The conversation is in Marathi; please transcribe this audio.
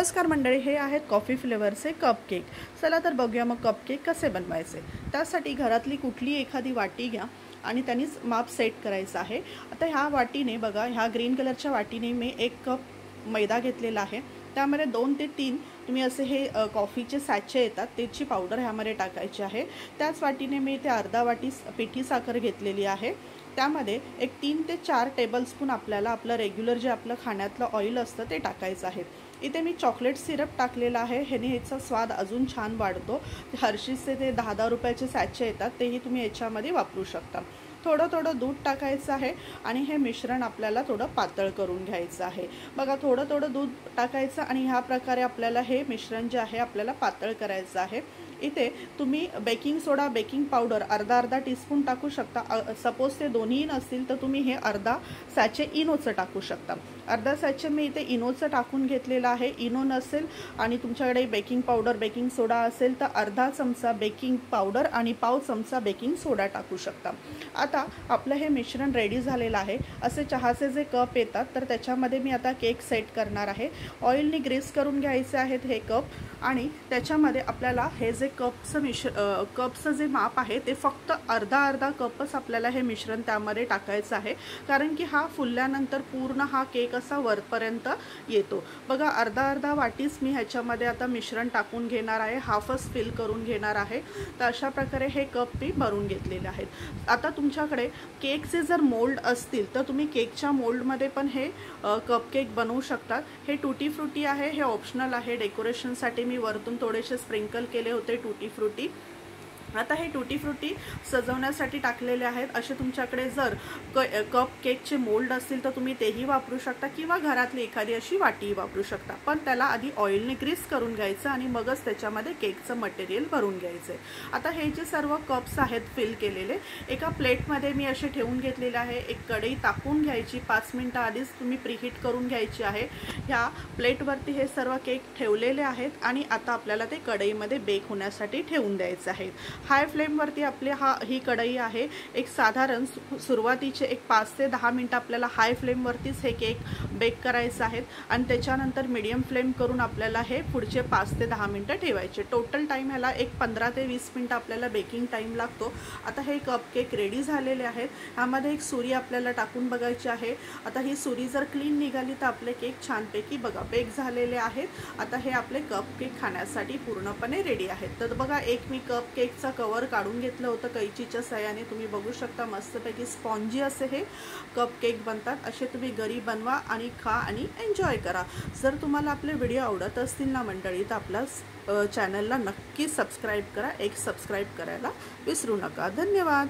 नमस्कार मंडळी, हे आहेत कॉफी फ्लेवरचे कपकेक। चला तर बघूया मग कपकेक कसे बनवायचे। त्यासाठी घरातली कुठली एखादी वाटी घ्या आणि त्यांनीच माप सेट करायचं आहे। आता ह्या वाटीने बघा, ह्या ग्रीन कलरच्या वाटीने मी 1 कप मैदा घेतलेला आहे। त्यामध्ये 2 ते 3 तुम्ही असे हे कॉफीचे सॅचे येतात त्याची पावडर ह्यामध्ये टाकायची आहे। त्याच वाटीने मी इथे अर्धा वाटी पिठी साखर घेतलेली आहे। त्यामध्ये एक 3 ते 4 टेबलस्पून आपल्याला आपलं रेग्युलर जे आपलं खाण्यातलं ऑइल असतं ते टाकायचं आहे। इथे मी चॉकलेट सिरप टाकलेला आहे, ह्याने ह्याचा स्वाद अजून छान वाढतो। हर्षीजचे ते 10-10 रुपयाचे सॅचे येतात, तेही तुम्ही याच्यामध्ये वापरू शकता। थोडं दूध टाकायचं आहे आणि हे मिश्रण आपल्याला थोडं पातळ करून घ्यायचं आहे। बघा, थोडं दूध टाकायचं आणि ह्या प्रकारे आपल्याला हे मिश्रण जे आहे आपल्याला पातळ करायचं आहे। इथे तुम्ही बेकिंग सोडा, बेकिंग पावडर अर्धा टीस्पून टाकू शकता। सपोज ते दोन्ही नसतील तर तुम्ही हे अर्धा सॅचे इनोचं टाकू शकता। अर्धा सॅचे मी इथे इनोचं टाकून घेतलेलं आहे। इनो नसेल आणि तुमच्याकडे बेकिंग पावडर, बेकिंग सोडा असेल तर अर्धा चमचा बेकिंग पावडर आणि पाव चमचा बेकिंग सोडा टाकू शकता। आता आपलं हे मिश्रण रेडी झालेलं आहे। असे चहाचे जे कप येतात तर त्याच्यामध्ये मी आता केक सेट करणार आहे। ऑइलने ग्रीस करून घ्यायचे आहेत हे कप आणि त्याच्यामध्ये आपल्याला हे जे कपचं जे माप आहे ते फक्त अर्धा कपच आपल्याला हे मिश्रण त्यामध्ये टाकायचं आहे, कारण की हा फुलल्यानंतर पूर्ण हा केक असा वरपर्यंत येतो। बघा, अर्धा वाटीच मी ह्याच्यामध्ये आता मिश्रण टाकून घेणार आहे, हाफच फिल करून घेणार आहे। तर अशा प्रकारे हे कप मी भरून घेतलेले आहेत। आता तुमच्याकडे केकचे जर मोल्ड असतील तर तुम्ही केकच्या मोल्डमध्ये पण हे कपकेक बनवू शकतात। हे टूटी फ्रुटी आहे, हे ऑप्शनल आहे। डेकोरेशनसाठी मी वरतून थोडेसे स्प्रिंकल केले होते टूटी फ्रुटी। आता हे टूटी फ्रुटी सजवण्यासाठी टाकलेले आहेत। असे तुमच्याकडे जर कप केकचे मोल्ड असतील तर तुम्ही तेही वापरू शकता किंवा घरातली एखादी अशी वाटीही वापरू शकता, पण त्याला आधी ऑइलने ग्रीस करून घ्यायचं आणि मगच त्याच्यामध्ये केकचं मटेरियल भरून घ्यायचं। आता हे जे सर्व कप्स आहेत फिल केलेले एका प्लेटमध्ये मी असे ठेवून घेतलेले आहे। एक कढई तापवून घ्यायची, 5 मिनिटं आधीच तुम्ही प्रीहीट करून घ्यायची आहे। ह्या प्लेटवरती हे सर्व केक ठेवलेले आहेत आणि आता आपल्याला ते कढईमध्ये बेक होण्यासाठी ठेवून द्यायचे आहेत। हाय फ्लेमवरती आपली ही कढई आहे। एक साधारण सुरुवातीचे एक 5 ते 10 मिनिटं आपल्याला हाय फ्लेमवरतीच हे केक बेक करायचे आहेत आणि त्याच्यानंतर मीडियम फ्लेम करून आपल्याला हे पुढचे 5 ते 10 मिनिटं ठेवायचे। टोटल टाईम ह्याला एक 15 ते 20 मिनिटं आपल्याला बेकिंग टाईम लागतो। आता हे कपकेक रेडी झालेले आहेत। ह्यामध्ये एक सुरी आपल्याला टाकून बघायची आहे। आता ही सुरी जर क्लीन निघाली तर आपले केक छानपैकी बघा बेक झालेले आहेत। आता हे आपले कपकेक खाण्यासाठी पूर्णपणे रेडी आहेत। तर बघा, एक मी कपकेकचा कवर काढून घेतलं होतं कैचीच्या सहाय्याने। तुम्ही बघू शकता मस्तपैकी स्पॉन्जी असे हे कपकेक बनतात। असे तुम्ही घरी बनवा आणि खा आणि एन्जॉय करा। जर तुम्हाला आपले व्हिडिओ आवडत असतील ना मंडळी तर आपल्या चॅनलला नक्की सबस्क्राईब करा। एक सबस्क्राईब करायला विसरू नका। धन्यवाद।